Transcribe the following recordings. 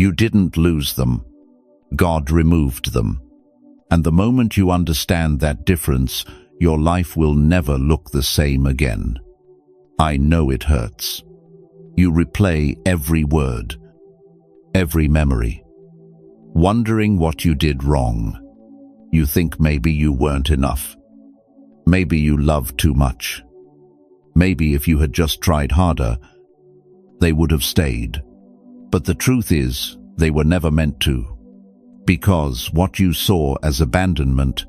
You didn't lose them. God removed them. And the moment you understand that difference, your life will never look the same again. I know it hurts. You replay every word, every memory, wondering what you did wrong. You think maybe you weren't enough. Maybe you loved too much. Maybe if you had just tried harder, they would have stayed. But the truth is, they were never meant to. Because what you saw as abandonment,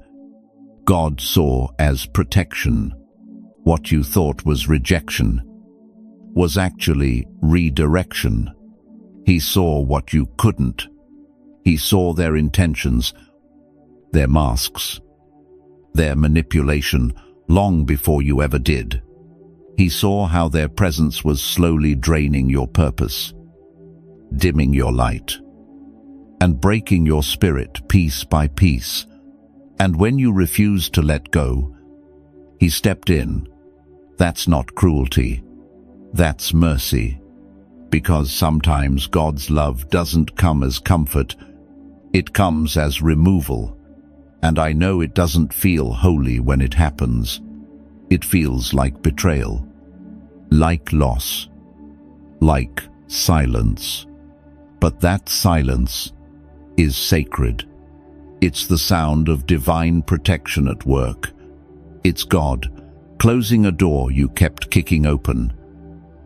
God saw as protection. What you thought was rejection was actually redirection. He saw what you couldn't. He saw their intentions, their masks, their manipulation, long before you ever did. He saw how their presence was slowly draining your purpose, dimming your light, and breaking your spirit piece by piece. And when you refused to let go, He stepped in. That's not cruelty. That's mercy. Because sometimes God's love doesn't come as comfort. It comes as removal. And I know it doesn't feel holy when it happens. It feels like betrayal, like loss, like silence. But that silence is sacred. It's the sound of divine protection at work. It's God closing a door you kept kicking open.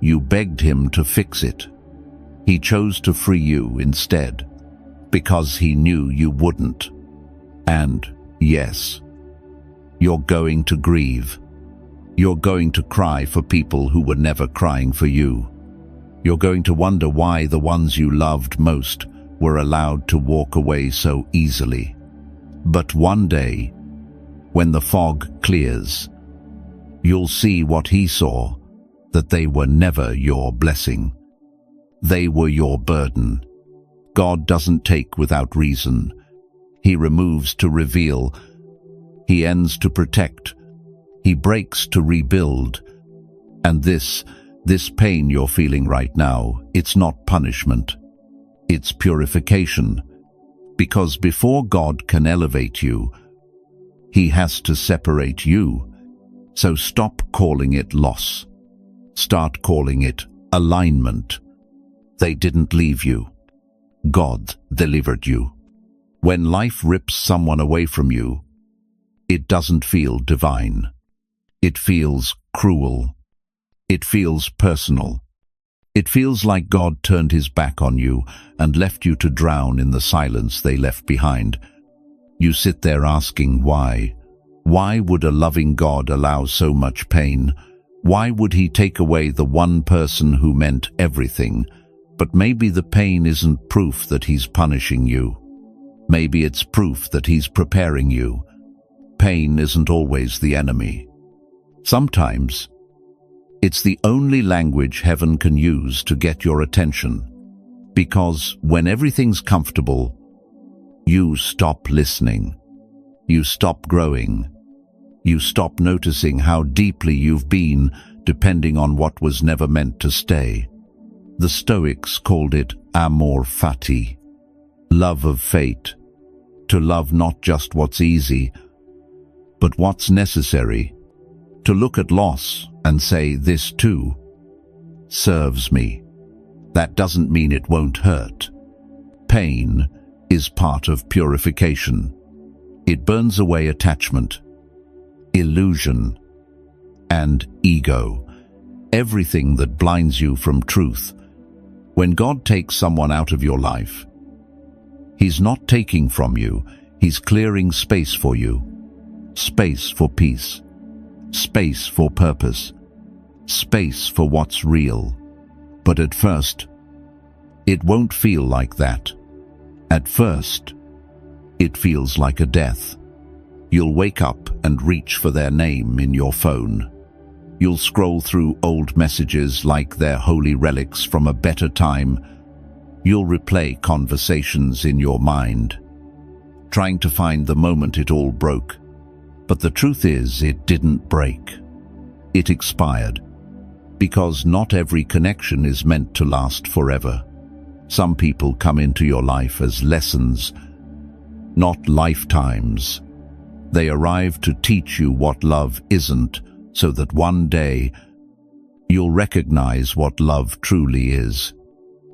You begged Him to fix it. He chose to free you instead, because He knew you wouldn't. And, yes, you're going to grieve. You're going to cry for people who were never crying for you. You're going to wonder why the ones you loved most were allowed to walk away so easily. But one day, when the fog clears, you'll see what He saw, that they were never your blessing. They were your burden. God doesn't take without reason. He removes to reveal. He ends to protect. He breaks to rebuild. And this pain you're feeling right now, it's not punishment. It's purification. Because before God can elevate you, He has to separate you. So stop calling it loss. Start calling it alignment. They didn't leave you. God delivered you. When life rips someone away from you, it doesn't feel divine. It feels cruel. It feels personal. It feels like God turned His back on you and left you to drown in the silence they left behind. You sit there asking why. Why would a loving God allow so much pain? Why would He take away the one person who meant everything? But maybe the pain isn't proof that He's punishing you. Maybe it's proof that He's preparing you. Pain isn't always the enemy. Sometimes, it's the only language heaven can use to get your attention. Because when everything's comfortable, you stop listening. You stop growing. You stop noticing how deeply you've been depending on what was never meant to stay. The Stoics called it amor fati, love of fate, to love not just what's easy, but what's necessary, to look at loss and say, this too serves me. That doesn't mean it won't hurt. Pain is part of purification. It burns away attachment, illusion, and ego, everything that blinds you from truth. When God takes someone out of your life, He's not taking from you, He's clearing space for you. Space for peace. Space for purpose. Space for what's real. But at first, it won't feel like that. At first, it feels like a death. You'll wake up and reach for their name in your phone. You'll scroll through old messages like they're holy relics from a better time. You'll replay conversations in your mind, trying to find the moment it all broke. But the truth is, it didn't break. It expired. Because not every connection is meant to last forever. Some people come into your life as lessons, not lifetimes. They arrive to teach you what love isn't, so that one day you'll recognize what love truly is.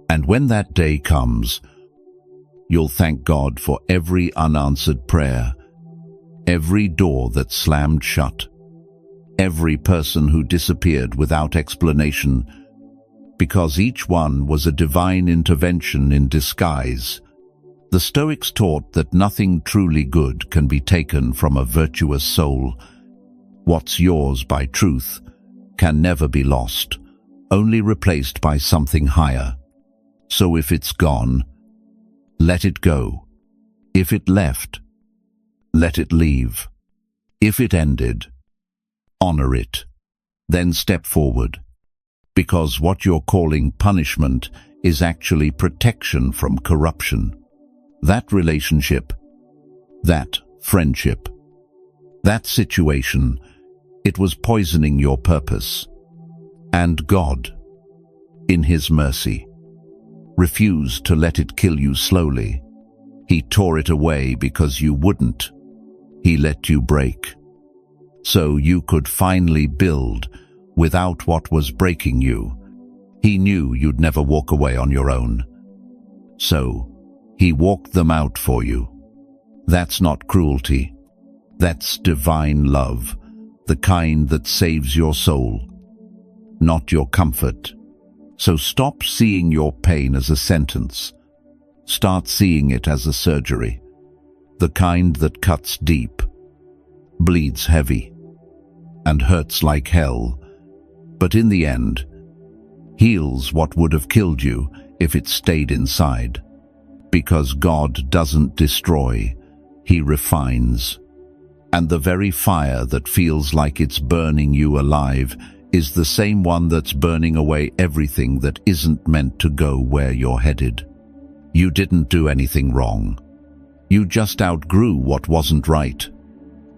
And when that day comes, you'll thank God for every unanswered prayer, every door that slammed shut, every person who disappeared without explanation, because each one was a divine intervention in disguise. The Stoics taught that nothing truly good can be taken from a virtuous soul. What's yours by truth can never be lost, only replaced by something higher. So if it's gone, let it go. If it left, let it leave. If it ended, honor it. Then step forward. Because what you're calling punishment is actually protection from corruption. That relationship, that friendship, that situation, it was poisoning your purpose. And God, in His mercy, refused to let it kill you slowly. He tore it away because you wouldn't. He let you break, so you could finally build without what was breaking you. He knew you'd never walk away on your own, so He walked them out for you. That's not cruelty. That's divine love, the kind that saves your soul, not your comfort. So stop seeing your pain as a sentence. Start seeing it as a surgery, the kind that cuts deep, bleeds heavy, and hurts like hell, but in the end, heals what would have killed you if it stayed inside. Because God doesn't destroy, He refines. And the very fire that feels like it's burning you alive is the same one that's burning away everything that isn't meant to go where you're headed. You didn't do anything wrong. You just outgrew what wasn't right.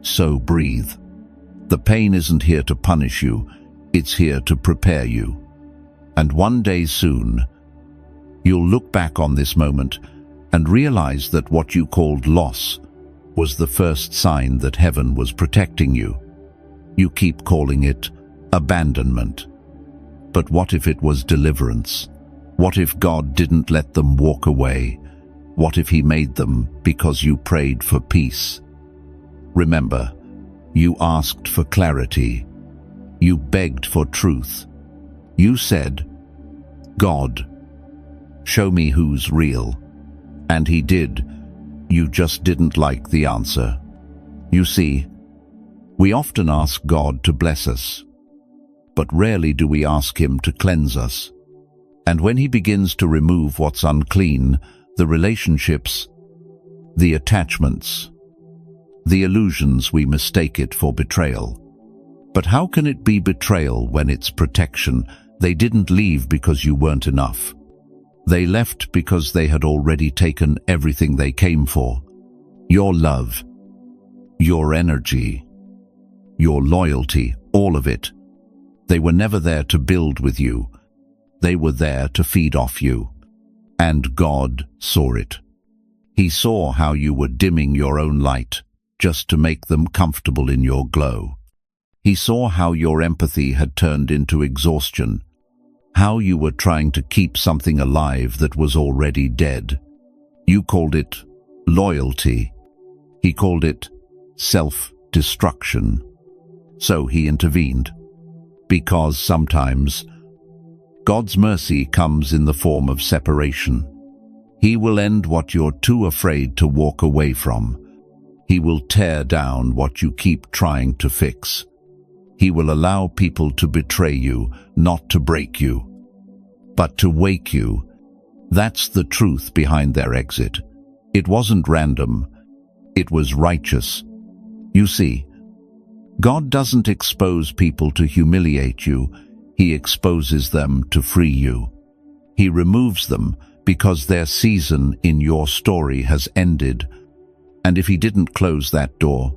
So breathe. The pain isn't here to punish you, it's here to prepare you. And one day soon, you'll look back on this moment and realize that what you called loss was the first sign that heaven was protecting you. You keep calling it abandonment. But what if it was deliverance? What if God didn't let them walk away? What if He made them because you prayed for peace? Remember, you asked for clarity. You begged for truth. You said, God, show me who's real. And He did. You just didn't like the answer. You see, we often ask God to bless us, but rarely do we ask Him to cleanse us. And when He begins to remove what's unclean, the relationships, the attachments, the illusions, we mistake it for betrayal. But how can it be betrayal when it's protection? They didn't leave because you weren't enough. They left because they had already taken everything they came for. Your love, your energy, your loyalty, all of it. They were never there to build with you. They were there to feed off you. And God saw it. He saw how you were dimming your own light just to make them comfortable in your glow. He saw how your empathy had turned into exhaustion, how you were trying to keep something alive that was already dead. You called it loyalty. He called it self-destruction. So He intervened. Because sometimes God's mercy comes in the form of separation. He will end what you're too afraid to walk away from. He will tear down what you keep trying to fix. He will allow people to betray you, not to break you, but to wake you. That's the truth behind their exit. It wasn't random. It was righteous. You see, God doesn't expose people to humiliate you. He exposes them to free you. He removes them because their season in your story has ended. And if He didn't close that door,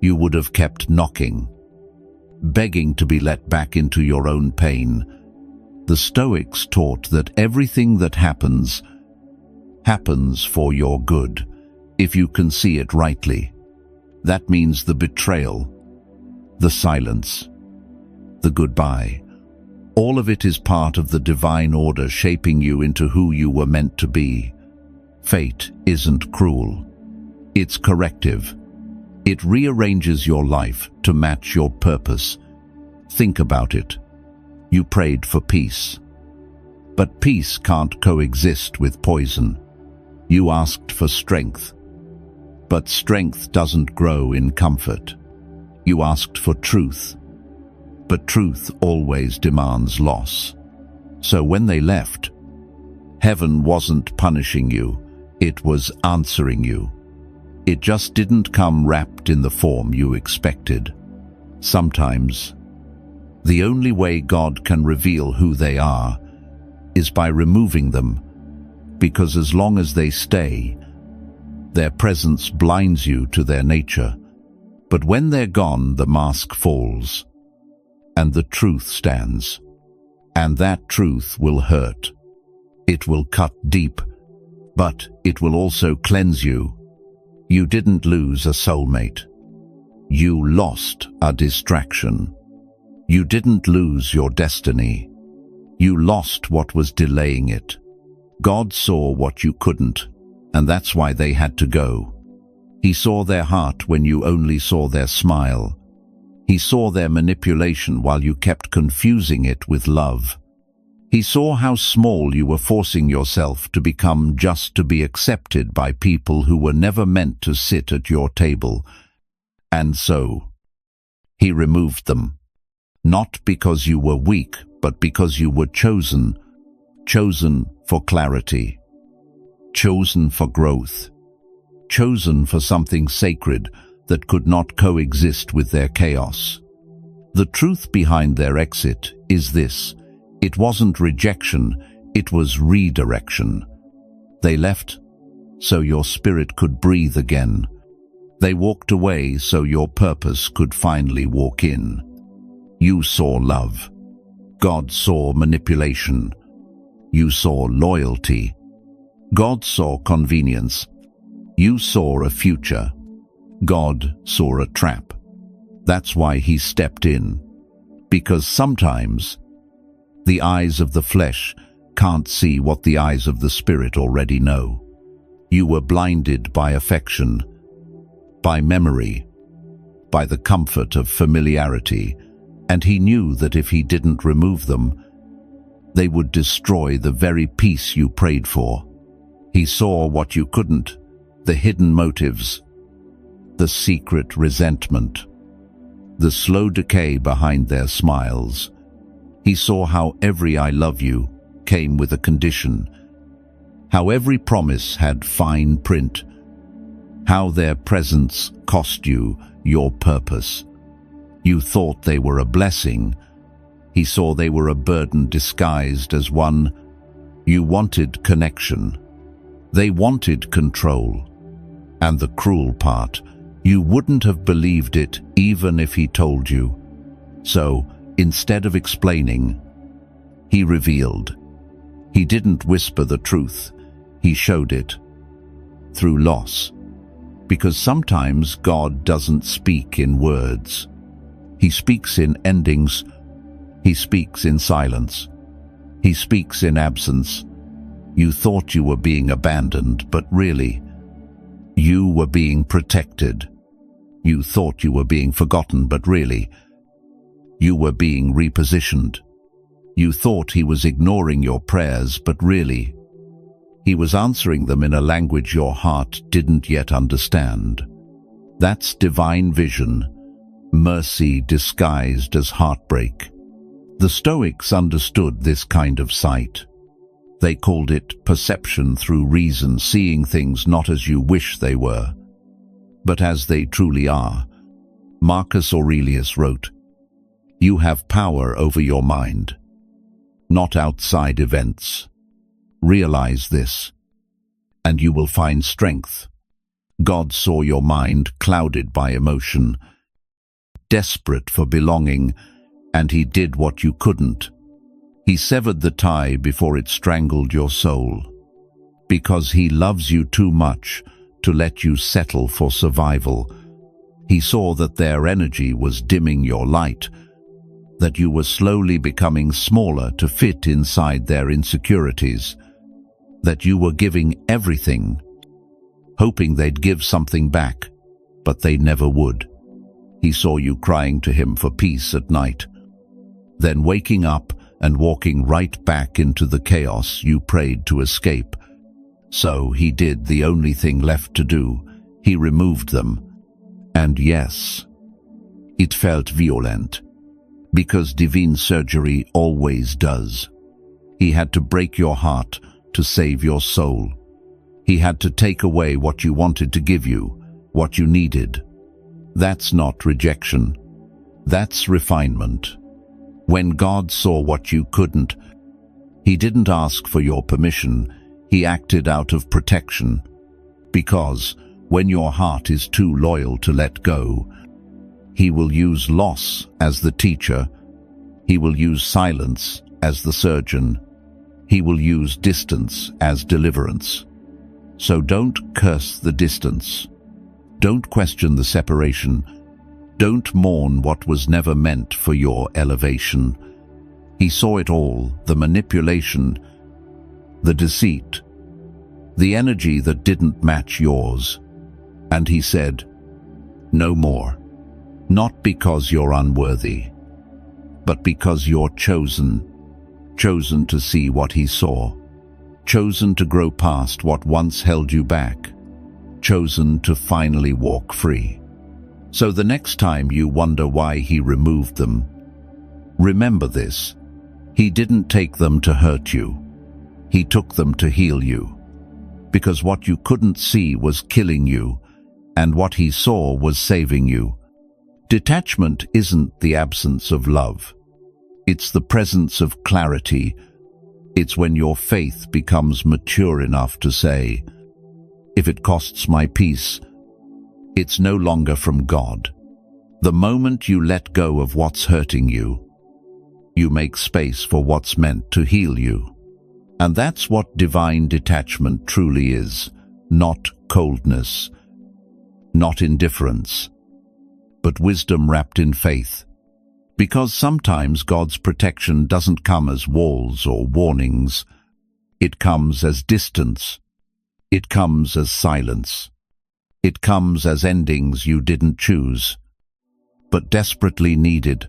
you would have kept knocking, begging to be let back into your own pain. The Stoics taught that everything that happens for your good, if you can see it rightly. That means the betrayal, the silence, the goodbye. All of it is part of the divine order shaping you into who you were meant to be. Fate isn't cruel. It's corrective. It rearranges your life to match your purpose. Think about it. You prayed for peace. But peace can't coexist with poison. You asked for strength. But strength doesn't grow in comfort. You asked for truth. But truth always demands loss. So when they left, heaven wasn't punishing you, it was answering you. It just didn't come wrapped in the form you expected. Sometimes, the only way God can reveal who they are is by removing them, because as long as they stay, their presence blinds you to their nature. But when they're gone, the mask falls, and the truth stands. And that truth will hurt. It will cut deep, but it will also cleanse you. You didn't lose a soulmate. You lost a distraction. You didn't lose your destiny. You lost what was delaying it. God saw what you couldn't, and that's why they had to go. He saw their heart when you only saw their smile. He saw their manipulation while you kept confusing it with love. He saw how small you were forcing yourself to become just to be accepted by people who were never meant to sit at your table. And so, he removed them. Not because you were weak, but because you were chosen. Chosen for clarity. Chosen for growth. Chosen for something sacred that could not coexist with their chaos. The truth behind their exit is this: it wasn't rejection, it was redirection. They left so your spirit could breathe again. They walked away so your purpose could finally walk in. You saw love. God saw manipulation. You saw loyalty. God saw convenience. You saw a future. God saw a trap. That's why he stepped in. Because sometimes the eyes of the flesh can't see what the eyes of the spirit already know. You were blinded by affection, by memory, by the comfort of familiarity, and he knew that if he didn't remove them, they would destroy the very peace you prayed for. He saw what you couldn't, the hidden motives, the secret resentment, the slow decay behind their smiles. He saw how every "I love you" came with a condition, how every promise had fine print, how their presence cost you your purpose. You thought they were a blessing. He saw they were a burden disguised as one. You wanted connection. They wanted control. And the cruel part, you wouldn't have believed it even if he told you. So, instead of explaining, he revealed. He didn't whisper the truth, he showed it. Through loss. Because sometimes God doesn't speak in words. He speaks in endings. He speaks in silence. He speaks in absence. You thought you were being abandoned, but really, you were being protected. You thought you were being forgotten, but really, you were being repositioned. You thought he was ignoring your prayers, but really, he was answering them in a language your heart didn't yet understand. That's divine vision, mercy disguised as heartbreak. The Stoics understood this kind of sight. They called it perception through reason, seeing things not as you wish they were, but as they truly are. Marcus Aurelius wrote, "You have power over your mind, not outside events. Realize this, and you will find strength." God saw your mind clouded by emotion, desperate for belonging, and he did what you couldn't. He severed the tie before it strangled your soul. Because he loves you too much to let you settle for survival. He saw that their energy was dimming your light, that you were slowly becoming smaller to fit inside their insecurities, that you were giving everything, hoping they'd give something back, but they never would. He saw you crying to him for peace at night, then waking up and walking right back into the chaos you prayed to escape. So he did the only thing left to do. He removed them. And yes, it felt violent, because divine surgery always does. He had to break your heart to save your soul. He had to take away what you wanted to give you, what you needed. That's not rejection. That's refinement. When God saw what you couldn't, he didn't ask for your permission. He acted out of protection. Because when your heart is too loyal to let go, he will use loss as the teacher. He will use silence as the surgeon. He will use distance as deliverance. So don't curse the distance. Don't question the separation. Don't mourn what was never meant for your elevation. He saw it all, the manipulation, the deceit, the energy that didn't match yours. And he said, "No more. Not because you're unworthy, but because you're chosen. Chosen to see what he saw. Chosen to grow past what once held you back. Chosen to finally walk free." So the next time you wonder why he removed them, remember this: he didn't take them to hurt you. He took them to heal you. Because what you couldn't see was killing you, and what he saw was saving you. Detachment isn't the absence of love. It's the presence of clarity. It's when your faith becomes mature enough to say, if it costs my peace, it's no longer from God. The moment you let go of what's hurting you, you make space for what's meant to heal you. And that's what divine detachment truly is. Not coldness, not indifference, but wisdom wrapped in faith. Because sometimes God's protection doesn't come as walls or warnings. It comes as distance. It comes as silence. It comes as endings you didn't choose, but desperately needed.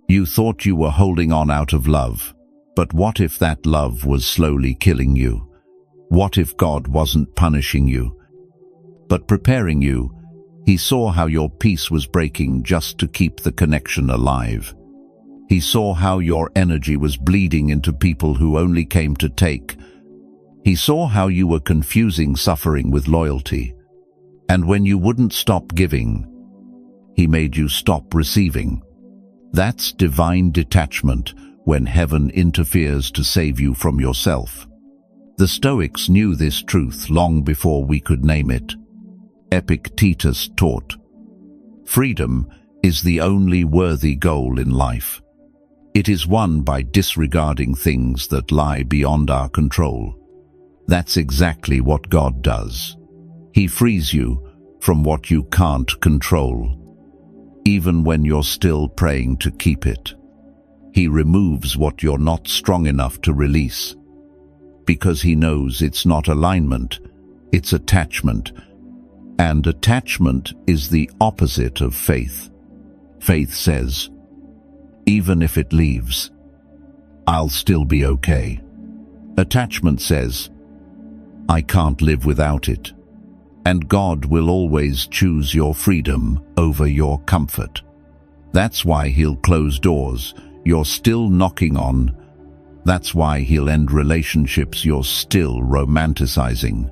You thought you were holding on out of love, but what if that love was slowly killing you? What if God wasn't punishing you, but preparing you? He saw how your peace was breaking just to keep the connection alive. He saw how your energy was bleeding into people who only came to take. He saw how you were confusing suffering with loyalty. And when you wouldn't stop giving, he made you stop receiving. That's divine detachment, when heaven interferes to save you from yourself. The Stoics knew this truth long before we could name it. Epictetus taught, freedom is the only worthy goal in life. It is won by disregarding things that lie beyond our control. That's exactly what God does. He frees you from what you can't control, even when you're still praying to keep it. He removes what you're not strong enough to release, because he knows it's not alignment, it's attachment. And attachment is the opposite of faith. Faith says, even if it leaves, I'll still be okay. Attachment says, I can't live without it. And God will always choose your freedom over your comfort. That's why he'll close doors you're still knocking on. That's why he'll end relationships you're still romanticizing.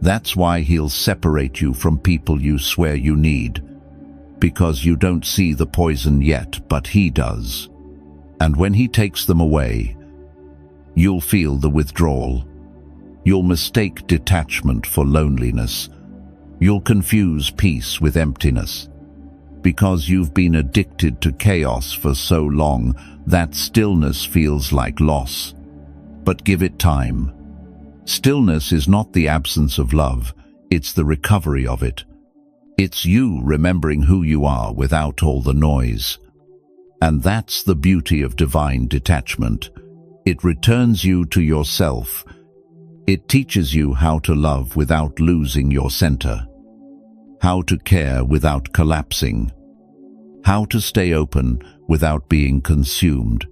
That's why he'll separate you from people you swear you need, because you don't see the poison yet, but he does. And when he takes them away, you'll feel the withdrawal. You'll mistake detachment for loneliness. You'll confuse peace with emptiness. because you've been addicted to chaos for so long that stillness feels like loss. But give it time. Stillness is not the absence of love, it's the recovery of it. It's you remembering who you are without all the noise. And that's the beauty of divine detachment. It returns you to yourself. It teaches you how to love without losing your center, how to care without collapsing, how to stay open without being consumed.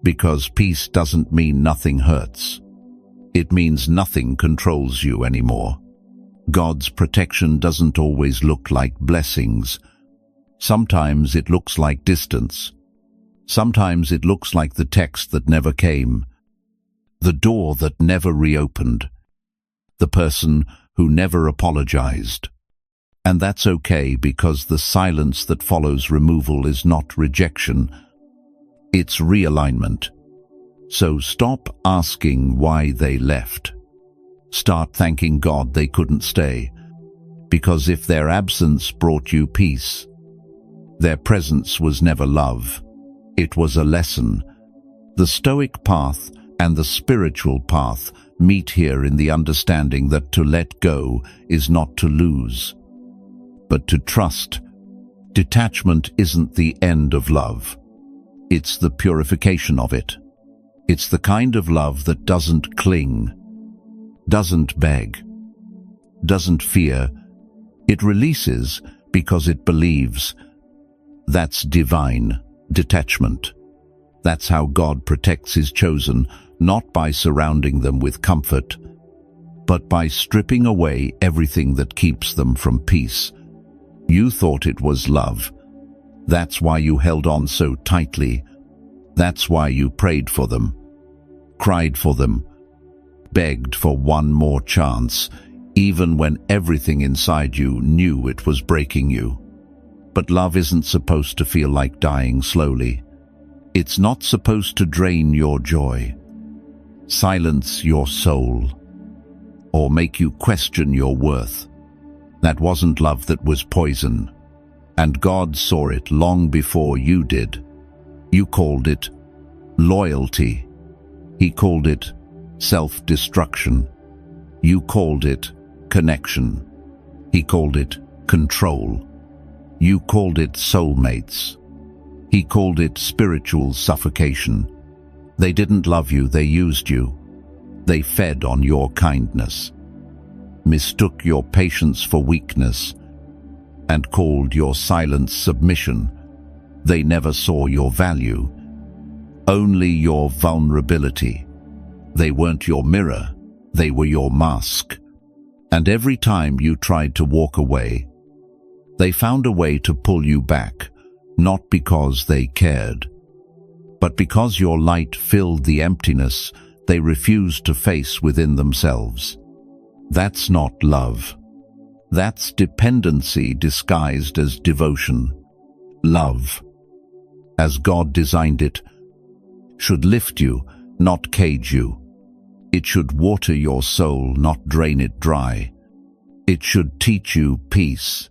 Because peace doesn't mean nothing hurts. It means nothing controls you anymore. God's protection doesn't always look like blessings. Sometimes it looks like distance. Sometimes it looks like the text that never came, the door that never reopened, the person who never apologized. And that's okay, because the silence that follows removal is not rejection, it's realignment. So stop asking why they left. Start thanking God they couldn't stay, because if their absence brought you peace, their presence was never love. It was a lesson. The Stoic path and the spiritual path meet here in the understanding that to let go is not to lose, but to trust. Detachment isn't the end of love. It's the purification of it. It's the kind of love that doesn't cling, doesn't beg, doesn't fear. It releases because it believes. That's divine detachment. That's how God protects his chosen, not by surrounding them with comfort, but by stripping away everything that keeps them from peace. You thought it was love. That's why you held on so tightly. That's why you prayed for them, cried for them, begged for one more chance, even when everything inside you knew it was breaking you. But love isn't supposed to feel like dying slowly. It's not supposed to drain your joy, silence your soul, or make you question your worth. That wasn't love, that was poison. And God saw it long before you did. You called it loyalty. He called it self-destruction. You called it connection. He called it control. You called it soulmates. He called it spiritual suffocation. They didn't love you, they used you. They fed on your kindness, mistook your patience for weakness, and called your silence submission. They never saw your value, only your vulnerability. They weren't your mirror, they were your mask. And every time you tried to walk away, they found a way to pull you back, not because they cared, but because your light filled the emptiness they refused to face within themselves. That's not love. That's dependency disguised as devotion. Love, as God designed it, should lift you, not cage you. It should water your soul, not drain it dry. It should teach you peace,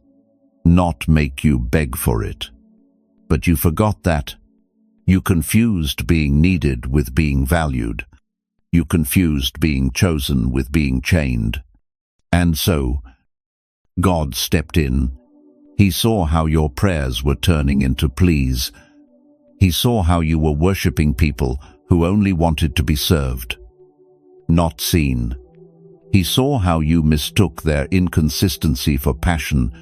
not make you beg for it. But you forgot that. You confused being needed with being valued. You confused being chosen with being chained. And so, God stepped in. He saw how your prayers were turning into pleas. He saw how you were worshipping people who only wanted to be served, not seen. He saw how you mistook their inconsistency for passion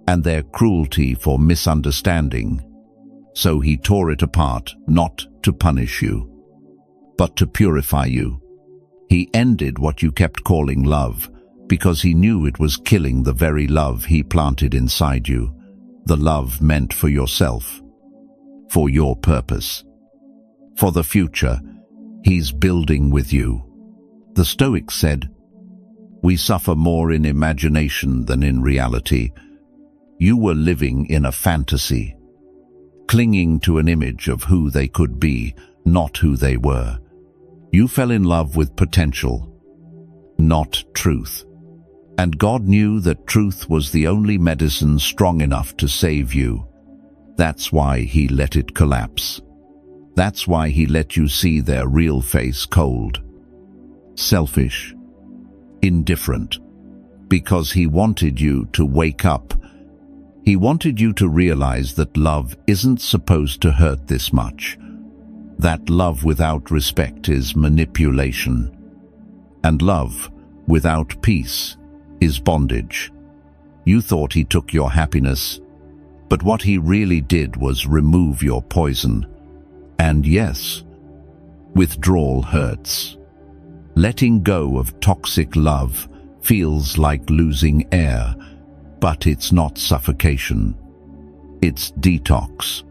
and their cruelty for misunderstanding. So he tore it apart, not to punish you, but to purify you. He ended what you kept calling love, because he knew it was killing the very love he planted inside you, the love meant for yourself, for your purpose, for the future he's building with you. The Stoics said, "We suffer more in imagination than in reality." You were living in a fantasy, clinging to an image of who they could be, not who they were. You fell in love with potential, not truth. And God knew that truth was the only medicine strong enough to save you. That's why He let it collapse. That's why He let you see their real face, cold, selfish, indifferent. Because He wanted you to wake up. He wanted you to realize that love isn't supposed to hurt this much. That love without respect is manipulation. And love without peace is bondage. You thought He took your happiness, but what He really did was remove your poison. And yes, withdrawal hurts. Letting go of toxic love feels like losing air, but it's not suffocation. It's detox.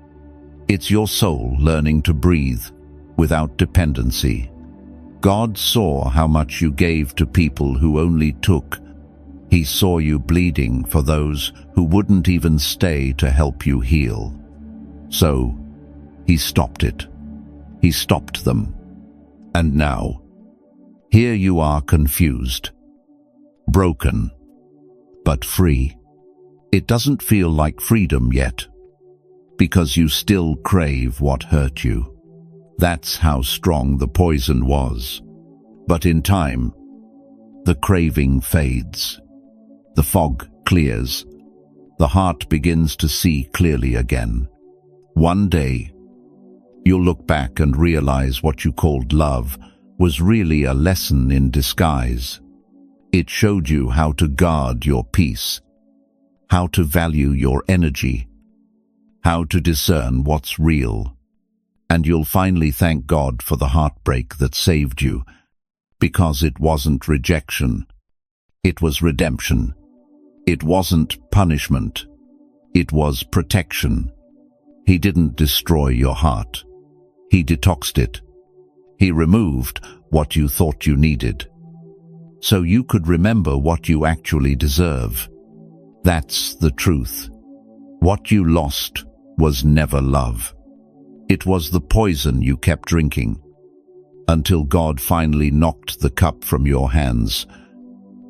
It's your soul learning to breathe without dependency. God saw how much you gave to people who only took. He saw you bleeding for those who wouldn't even stay to help you heal. So, He stopped it. He stopped them. And now, here you are confused, broken, but free. It doesn't feel like freedom yet, because you still crave what hurt you. That's how strong the poison was. But in time, the craving fades. The fog clears. The heart begins to see clearly again. One day, you'll look back and realize what you called love was really a lesson in disguise. It showed you how to guard your peace, how to value your energy, how to discern what's real. And you'll finally thank God for the heartbreak that saved you, because it wasn't rejection. It was redemption. It wasn't punishment. It was protection. He didn't destroy your heart. He detoxed it. He removed what you thought you needed, so you could remember what you actually deserve. That's the truth. What you lost was never love. It was the poison you kept drinking, until God finally knocked the cup from your hands.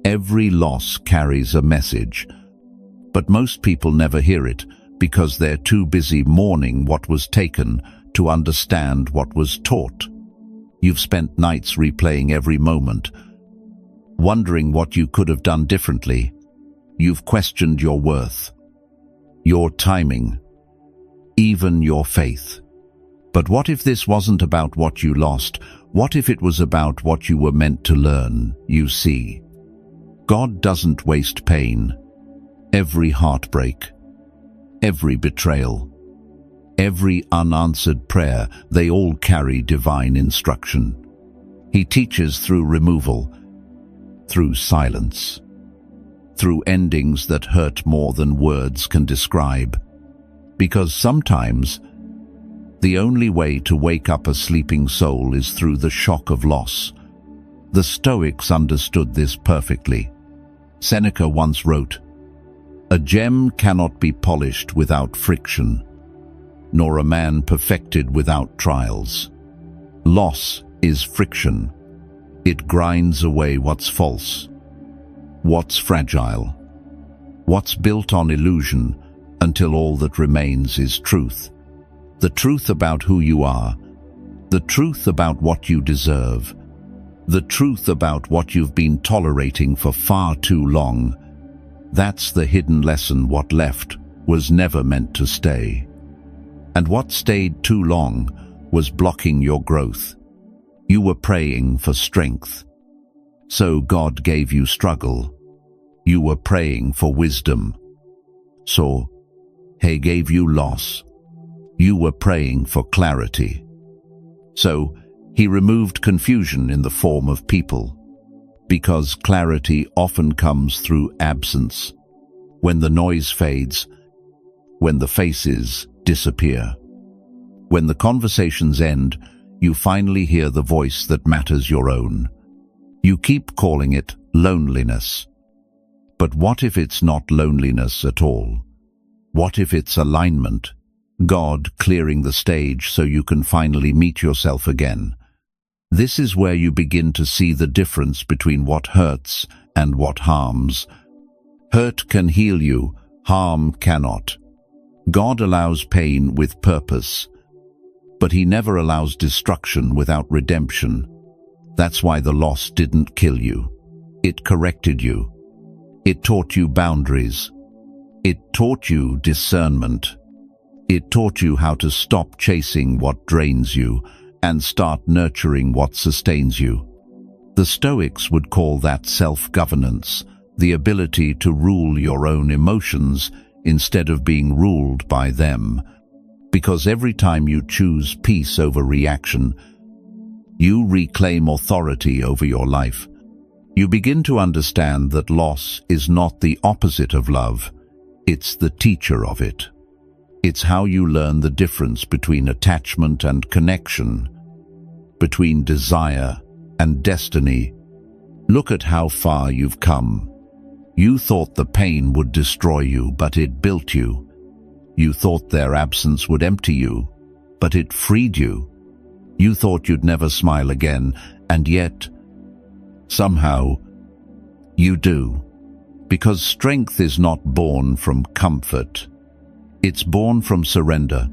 Every loss carries a message, but most people never hear it because they're too busy mourning what was taken to understand what was taught. You've spent nights replaying every moment, wondering what you could have done differently. You've questioned your worth, your timing, even your faith. But what if this wasn't about what you lost? What if it was about what you were meant to learn? You see, God doesn't waste pain. Every heartbreak, every betrayal, every unanswered prayer, they all carry divine instruction. He teaches through removal, through silence, through endings that hurt more than words can describe. Because sometimes, the only way to wake up a sleeping soul is through the shock of loss. The Stoics understood this perfectly. Seneca once wrote, "A gem cannot be polished without friction, nor a man perfected without trials." Loss is friction. It grinds away what's false, what's fragile, what's built on illusion, until all that remains is truth. The truth about who you are, the truth about what you deserve, the truth about what you've been tolerating for far too long. That's the hidden lesson. What left was never meant to stay. And what stayed too long was blocking your growth. You were praying for strength, so God gave you struggle. You were praying for wisdom, so He gave you loss. You were praying for clarity, so He removed confusion in the form of people. Because clarity often comes through absence, when the noise fades, when the faces disappear. When the conversations end, you finally hear the voice that matters, your own. You keep calling it loneliness. But what if it's not loneliness at all? What if it's alignment? God clearing the stage so you can finally meet yourself again. This is where you begin to see the difference between what hurts and what harms. Hurt can heal you, harm cannot. God allows pain with purpose, but He never allows destruction without redemption. That's why the loss didn't kill you. It corrected you. It taught you boundaries. It taught you discernment. It taught you how to stop chasing what drains you and start nurturing what sustains you. The Stoics would call that self-governance, the ability to rule your own emotions instead of being ruled by them. Because every time you choose peace over reaction, you reclaim authority over your life. You begin to understand that loss is not the opposite of love, it's the teacher of it. It's how you learn the difference between attachment and connection, between desire and destiny. Look at how far you've come. You thought the pain would destroy you, but it built you. You thought their absence would empty you, but it freed you. You thought you'd never smile again, and yet, somehow, you do. Because strength is not born from comfort. It's born from surrender,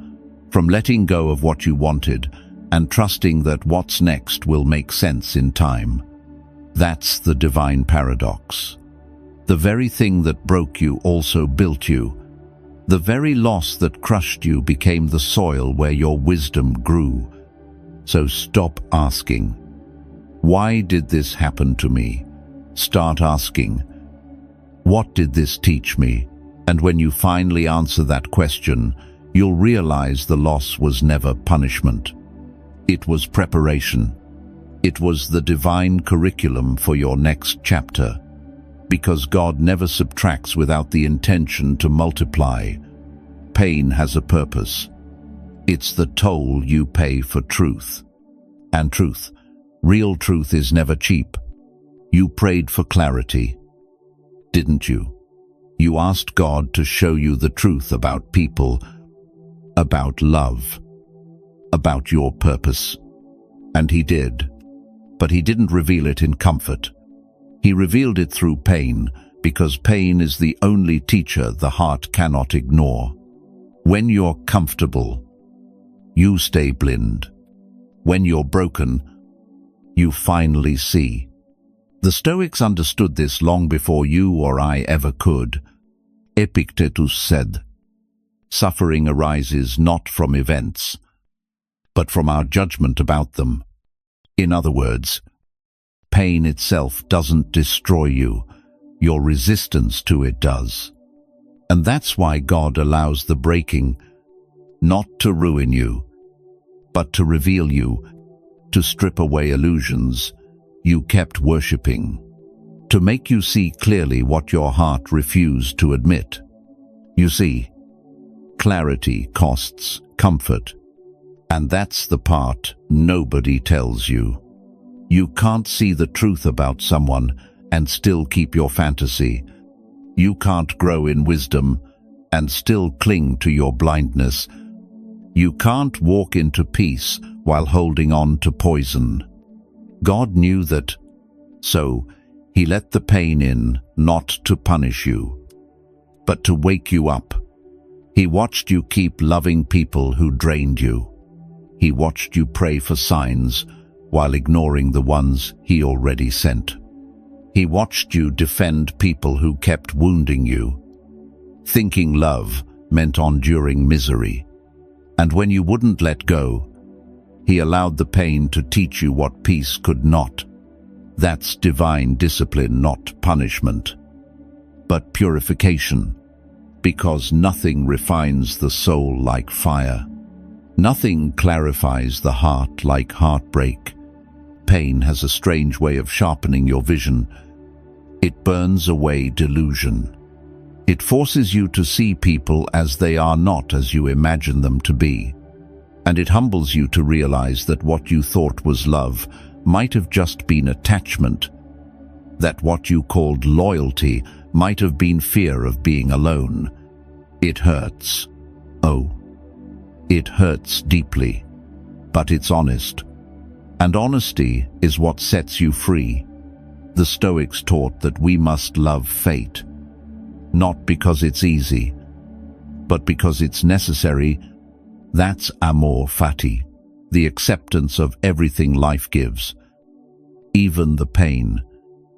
from letting go of what you wanted, and trusting that what's next will make sense in time. That's the divine paradox. The very thing that broke you also built you. The very loss that crushed you became the soil where your wisdom grew. So stop asking, why did this happen to me? Start asking, what did this teach me? And when you finally answer that question, you'll realize the loss was never punishment. It was preparation. It was the divine curriculum for your next chapter. Because God never subtracts without the intention to multiply. Pain has a purpose. It's the toll you pay for truth. And truth, real truth, is never cheap. You prayed for clarity, didn't you? You asked God to show you the truth about people, about love, about your purpose. And He did. But He didn't reveal it in comfort. He revealed it through pain, because pain is the only teacher the heart cannot ignore. When you're comfortable, you stay blind. When you're broken, you finally see. The Stoics understood this long before you or I ever could. Epictetus said, "Suffering arises not from events, but from our judgment about them." In other words, pain itself doesn't destroy you, your resistance to it does. And that's why God allows the breaking, not to ruin you, but to reveal you, to strip away illusions you kept worshipping, to make you see clearly what your heart refused to admit. You see, clarity costs comfort, and that's the part nobody tells you. You can't see the truth about someone and still keep your fantasy. You can't grow in wisdom and still cling to your blindness. You can't walk into peace while holding on to poison. God knew that, so He let the pain in, not to punish you, but to wake you up. He watched you keep loving people who drained you. He watched you pray for signs while ignoring the ones He already sent. He watched you defend people who kept wounding you, thinking love meant enduring misery. And when you wouldn't let go, He allowed the pain to teach you what peace could not. That's divine discipline, not punishment, but purification, because nothing refines the soul like fire. Nothing clarifies the heart like heartbreak. Pain has a strange way of sharpening your vision. It burns away delusion. It forces you to see people as they are, not as you imagine them to be. And it humbles you to realize that what you thought was love might have just been attachment, that what you called loyalty might have been fear of being alone. It hurts. Oh, it hurts deeply, but it's honest. And honesty is what sets you free. The Stoics taught that we must love fate, not because it's easy, but because it's necessary. That's amor fati, the acceptance of everything life gives, even the pain,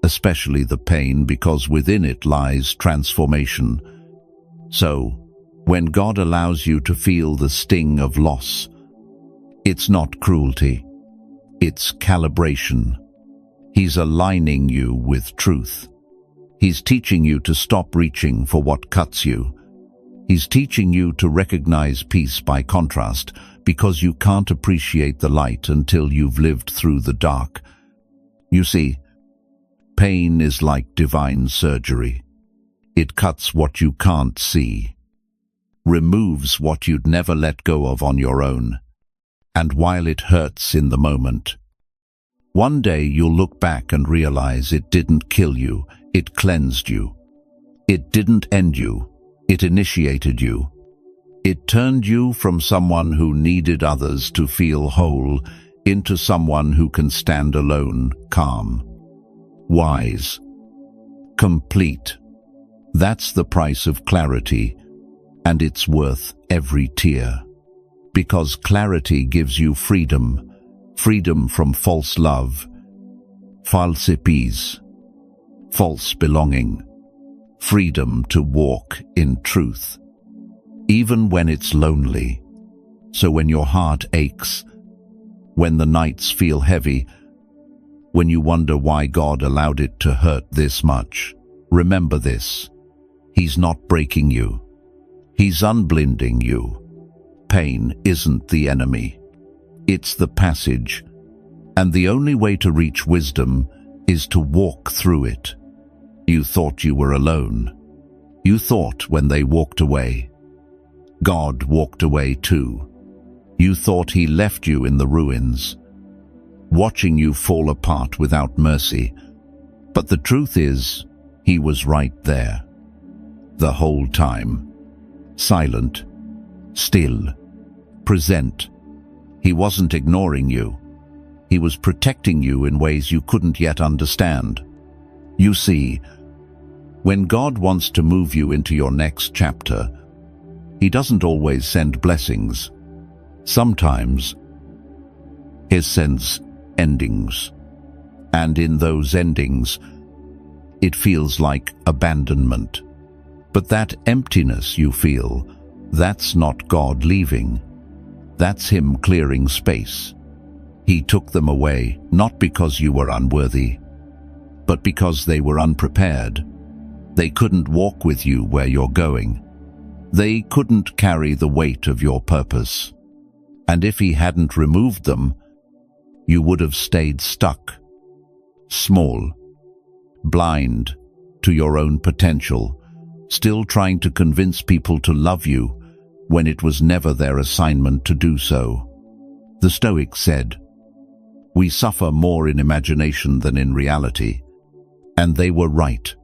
especially the pain because within it lies transformation. So, when God allows you to feel the sting of loss, it's not cruelty, it's calibration. He's aligning you with truth. He's teaching you to stop reaching for what cuts you. He's teaching you to recognize peace by contrast, because you can't appreciate the light until you've lived through the dark. You see, pain is like divine surgery. It cuts what you can't see, removes what you'd never let go of on your own. And while it hurts in the moment, one day you'll look back and realize it didn't kill you, it cleansed you. It didn't end you, it initiated you. It turned you from someone who needed others to feel whole into someone who can stand alone, calm, wise, complete. That's the price of clarity, and it's worth every tear. Because clarity gives you freedom, freedom from false love, false peace, false belonging, freedom to walk in truth, even when it's lonely. So when your heart aches, when the nights feel heavy, when you wonder why God allowed it to hurt this much, remember this: He's not breaking you. He's unblinding you. Pain isn't the enemy. It's the passage. And the only way to reach wisdom is to walk through it. You thought you were alone. You thought when they walked away, God walked away too. You thought He left you in the ruins, watching you fall apart without mercy. But the truth is, He was right there, the whole time, silent, still, present. He wasn't ignoring you. He was protecting you in ways you couldn't yet understand. You see, when God wants to move you into your next chapter, He doesn't always send blessings. Sometimes He sends endings. And in those endings, it feels like abandonment. But that emptiness you feel, that's not God leaving. That's Him clearing space. He took them away, not because you were unworthy, but because they were unprepared. They couldn't walk with you where you're going. They couldn't carry the weight of your purpose. And if He hadn't removed them, you would have stayed stuck, small, blind to your own potential, still trying to convince people to love you when it was never their assignment to do so. The Stoics said, "We suffer more in imagination than in reality." And they were right,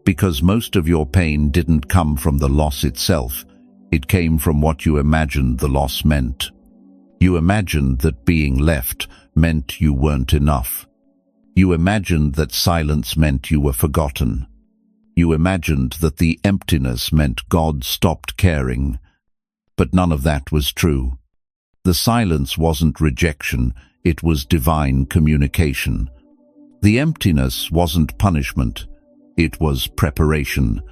because most of your pain didn't come from the loss itself. It came from what you imagined the loss meant. You imagined that being left meant you weren't enough. You imagined that silence meant you were forgotten. You imagined that the emptiness meant God stopped caring. But none of that was true. The silence wasn't rejection, it was divine communication. The emptiness wasn't punishment, it was preparation.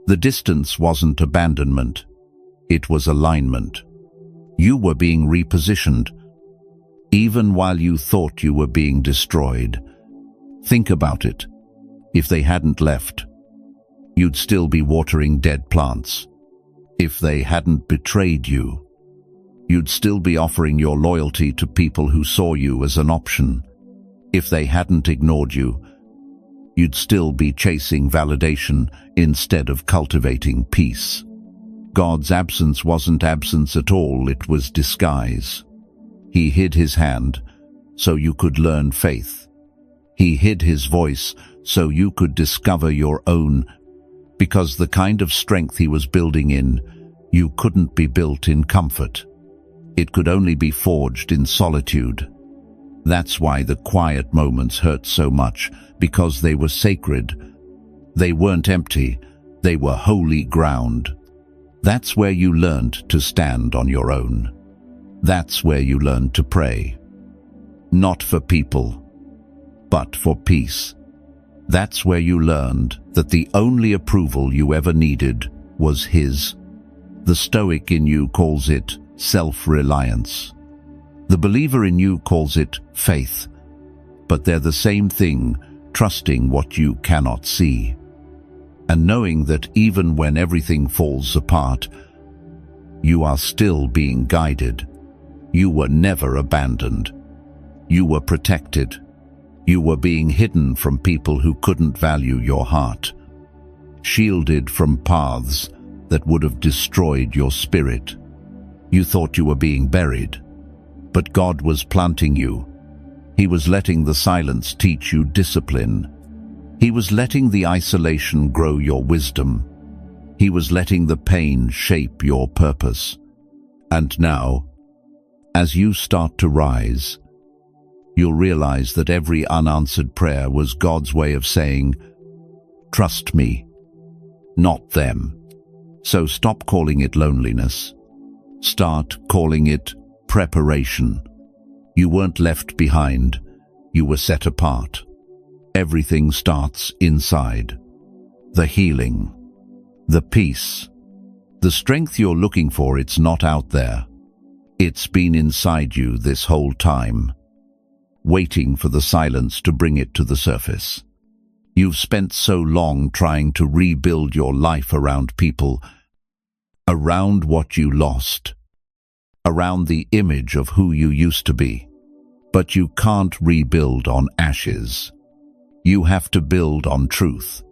The distance wasn't abandonment, it was alignment. You were being repositioned, even while you thought you were being destroyed. Think about it. If they hadn't left, you'd still be watering dead plants. If they hadn't betrayed you, you'd still be offering your loyalty to people who saw you as an option. If they hadn't ignored you, you'd still be chasing validation instead of cultivating peace. God's absence wasn't absence at all, it was disguise. He hid His hand so you could learn faith. He hid His voice so you could discover your own, because the kind of strength He was building in, you couldn't be built in comfort. It could only be forged in solitude. That's why the quiet moments hurt so much, because they were sacred. They weren't empty, they were holy ground. That's where you learned to stand on your own. That's where you learned to pray. Not for people, but for peace. That's where you learned that the only approval you ever needed was His. The Stoic in you calls it self-reliance. The believer in you calls it faith. But they're the same thing, trusting what you cannot see. And knowing that even when everything falls apart, you are still being guided. You were never abandoned. You were protected. You were being hidden from people who couldn't value your heart, shielded from paths that would have destroyed your spirit. You thought you were being buried, but God was planting you. He was letting the silence teach you discipline. He was letting the isolation grow your wisdom. He was letting the pain shape your purpose. And now, as you start to rise, you'll realize that every unanswered prayer was God's way of saying, "Trust me, not them." So stop calling it loneliness. Start calling it preparation. You weren't left behind. You were set apart. Everything starts inside. The healing, the peace, the strength you're looking for, it's not out there. It's been inside you this whole time, waiting for the silence to bring it to the surface. You've spent so long trying to rebuild your life around people, around what you lost, around the image of who you used to be. But you can't rebuild on ashes. You have to build on truth.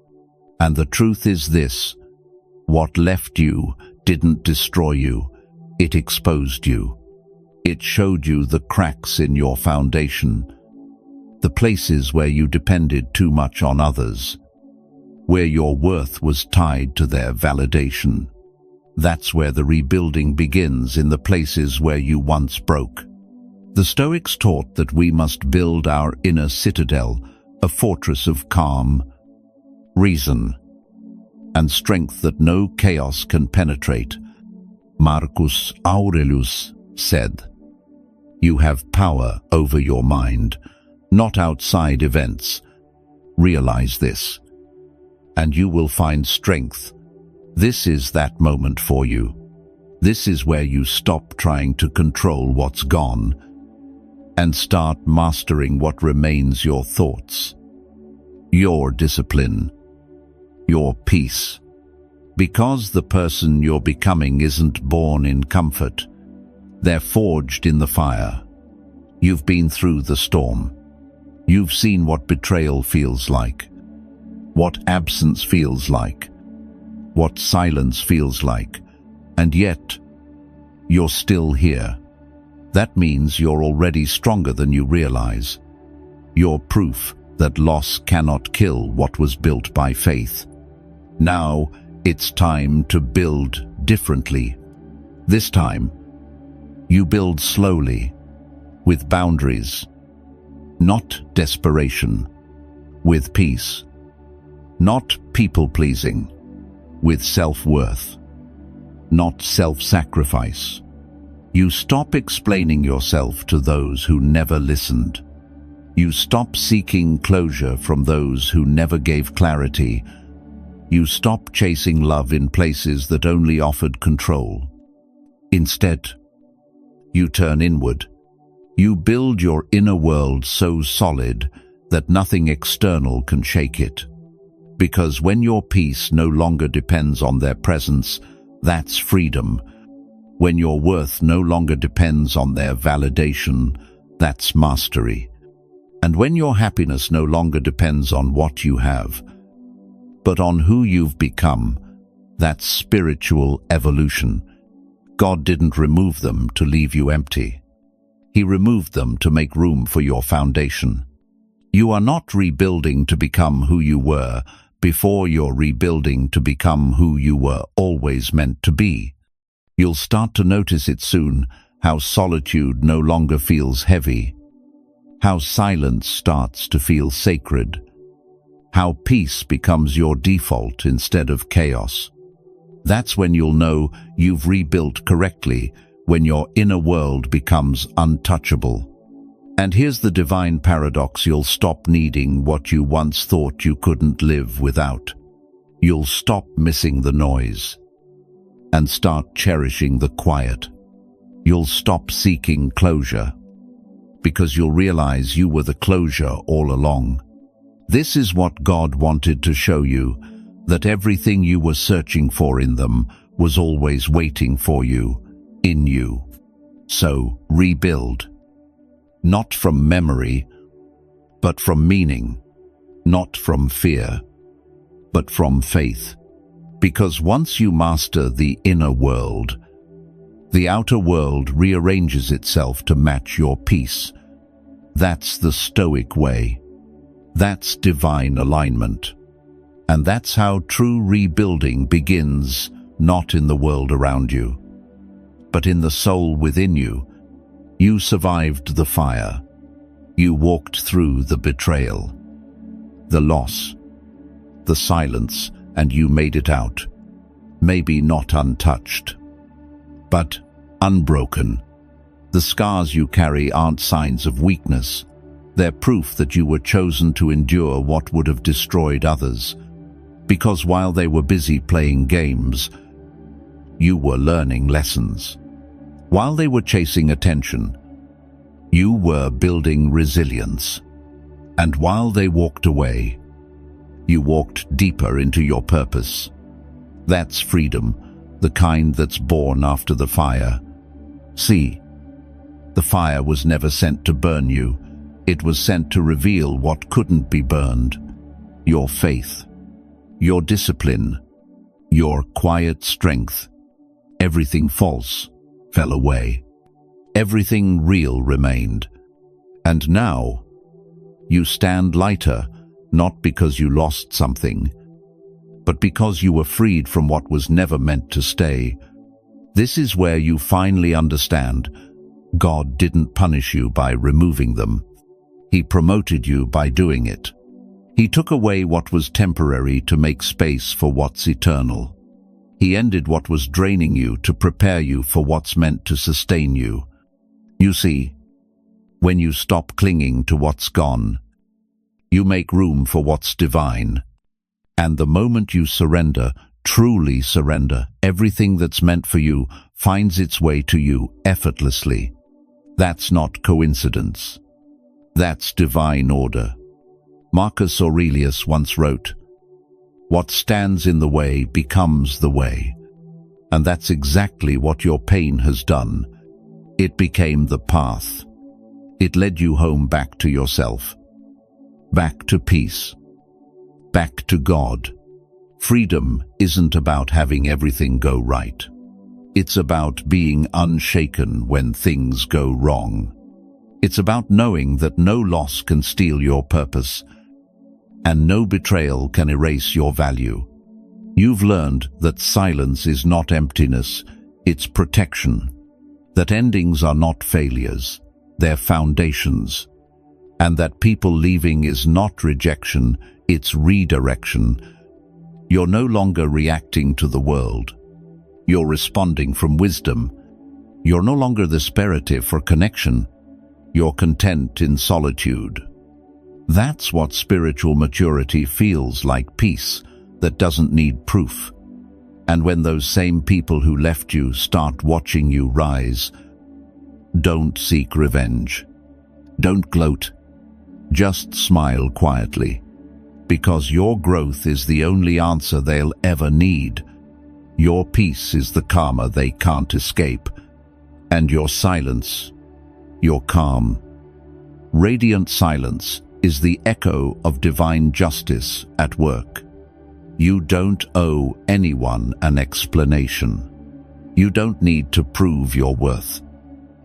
And the truth is this: what left you didn't destroy you, it exposed you. It showed you the cracks in your foundation, the places where you depended too much on others, where your worth was tied to their validation. That's where the rebuilding begins, in the places where you once broke. The Stoics taught that we must build our inner citadel, a fortress of calm, reason, and strength that no chaos can penetrate. Marcus Aurelius said, "You have power over your mind, not outside events. Realize this, and you will find strength. This is that moment for you. This is where you stop trying to control what's gone and start mastering what remains: your thoughts, your discipline, your peace. Because the person you're becoming isn't born in comfort. They're forged in the fire. You've been through the storm. You've seen what betrayal feels like, what absence feels like, what silence feels like, and yet you're still here. That means you're already stronger than you realize. You're proof that loss cannot kill what was built by faith. Now it's time to build differently. This time, you build slowly, with boundaries, not desperation, with peace, not people-pleasing, with self-worth, not self-sacrifice. You stop explaining yourself to those who never listened. You stop seeking closure from those who never gave clarity. You stop chasing love in places that only offered control. Instead, you turn inward. You build your inner world so solid that nothing external can shake it. Because when your peace no longer depends on their presence, that's freedom. When your worth no longer depends on their validation, that's mastery. And when your happiness no longer depends on what you have, but on who you've become, that's spiritual evolution. God didn't remove them to leave you empty. He removed them to make room for your foundation. You are not rebuilding to become who you were before, you're rebuilding to become who you were always meant to be. You'll start to notice it soon, how solitude no longer feels heavy, how silence starts to feel sacred, how peace becomes your default instead of chaos. That's when you'll know you've rebuilt correctly, when your inner world becomes untouchable. And here's the divine paradox: you'll stop needing what you once thought you couldn't live without. You'll stop missing the noise and start cherishing the quiet. You'll stop seeking closure because you'll realize you were the closure all along. This is what God wanted to show you, that everything you were searching for in them was always waiting for you, in you. So rebuild. Not from memory, but from meaning. Not from fear, but from faith. Because once you master the inner world, the outer world rearranges itself to match your peace. That's the Stoic way. That's divine alignment. And that's how true rebuilding begins, not in the world around you, but in the soul within you. You survived the fire. You walked through the betrayal, the loss, the silence, and you made it out. Maybe not untouched, but unbroken. The scars you carry aren't signs of weakness. They're proof that you were chosen to endure what would have destroyed others. Because while they were busy playing games, you were learning lessons. While they were chasing attention, you were building resilience. And while they walked away, you walked deeper into your purpose. That's freedom, the kind that's born after the fire. See, the fire was never sent to burn you. It was sent to reveal what couldn't be burned: your faith, your discipline, your quiet strength. Everything false fell away. Everything real remained. And now, you stand lighter, not because you lost something, but because you were freed from what was never meant to stay. This is where you finally understand God didn't punish you by removing them. He promoted you by doing it. He took away what was temporary to make space for what's eternal. He ended what was draining you to prepare you for what's meant to sustain you. You see, when you stop clinging to what's gone, you make room for what's divine. And the moment you surrender, truly surrender, everything that's meant for you finds its way to you effortlessly. That's not coincidence. That's divine order. Marcus Aurelius once wrote, "What stands in the way becomes the way." And that's exactly what your pain has done. It became the path. It led you home, back to yourself, back to peace, back to God. Freedom isn't about having everything go right. It's about being unshaken when things go wrong. It's about knowing that no loss can steal your purpose, and no betrayal can erase your value. You've learned that silence is not emptiness, it's protection. That endings are not failures, they're foundations. And that people leaving is not rejection, it's redirection. You're no longer reacting to the world. You're responding from wisdom. You're no longer desperative for connection. You're content in solitude. That's what spiritual maturity feels like: peace that doesn't need proof. And when those same people who left you start watching you rise, don't seek revenge. Don't gloat. Just smile quietly. Because your growth is the only answer they'll ever need. Your peace is the karma they can't escape. And your silence, your calm, radiant silence, is the echo of divine justice at work. You don't owe anyone an explanation. You don't need to prove your worth.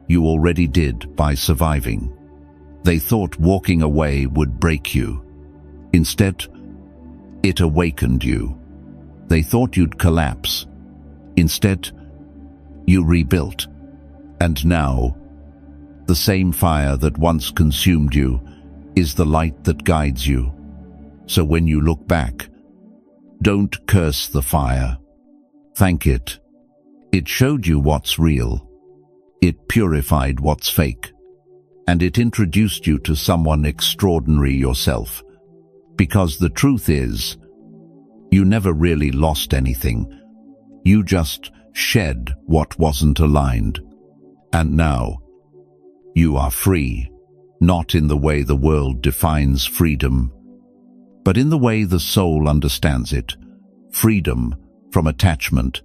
You already did by surviving. They thought walking away would break you. Instead, it awakened you. They thought you'd collapse. Instead, you rebuilt. And now, The same fire that once consumed you is the light that guides you. So when you look back, don't curse the fire. Thank it. It showed you what's real. It purified what's fake. And it introduced you to someone extraordinary yourself. Because the truth is, you never really lost anything. You just shed what wasn't aligned. And now, you are free, not in the way the world defines freedom, but in the way the soul understands it. Freedom from attachment,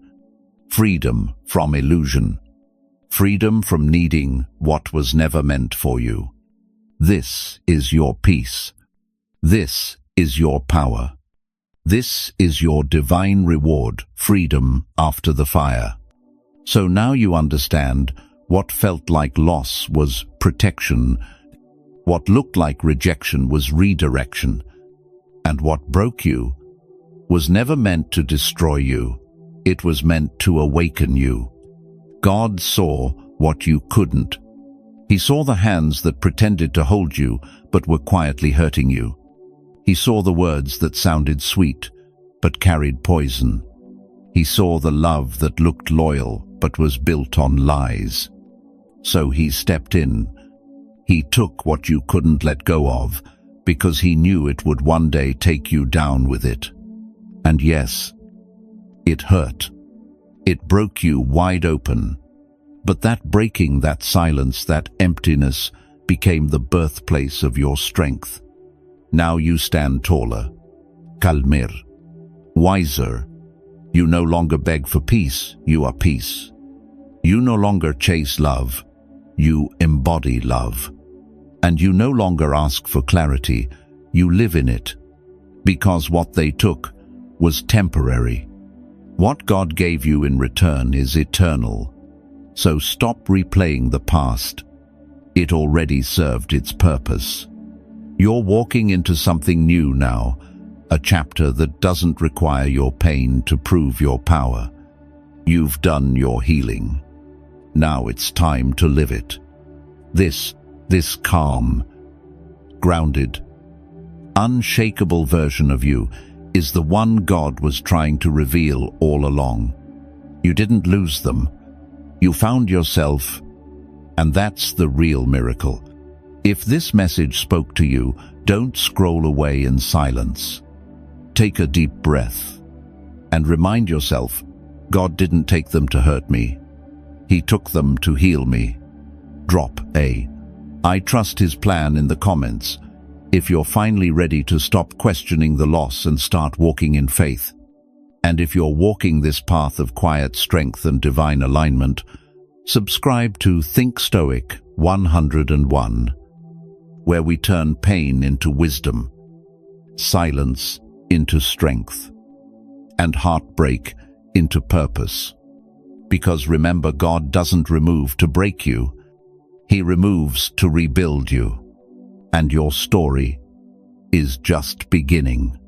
freedom from illusion, freedom from needing what was never meant for you. This is your peace. This is your power. This is your divine reward, freedom after the fire. So now you understand what felt like loss was protection, what looked like rejection was redirection, and what broke you was never meant to destroy you. It was meant to awaken you. God saw what you couldn't. He saw the hands that pretended to hold you but were quietly hurting you. He saw the words that sounded sweet but carried poison. He saw the love that looked loyal but was built on lies. So he stepped in. He took what you couldn't let go of because he knew it would one day take you down with it. And yes, it hurt. It broke you wide open. But that breaking, that silence, that emptiness became the birthplace of your strength. Now you stand taller, calmer, wiser. You no longer beg for peace, you are peace. You no longer chase love, you embody love. And you no longer ask for clarity, you live in it. Because what they took was temporary. What God gave you in return is eternal. So stop replaying the past. It already served its purpose. You're walking into something new now, a chapter that doesn't require your pain to prove your power. You've done your healing. Now it's time to live it. This calm, grounded, unshakable version of you is the one God was trying to reveal all along. You didn't lose them. You found yourself, and that's the real miracle. If this message spoke to you, don't scroll away in silence. Take a deep breath and remind yourself, God didn't take them to hurt me. He took them to heal me. Drop a I trust his plan in the comments if you're finally ready to stop questioning the loss and start walking in faith. And if you're walking this path of quiet strength and divine alignment, subscribe to Think Stoic 101, where we turn pain into wisdom, silence into strength, and heartbreak into purpose. Because remember, God doesn't remove to break you. He removes to rebuild you. And your story is just beginning.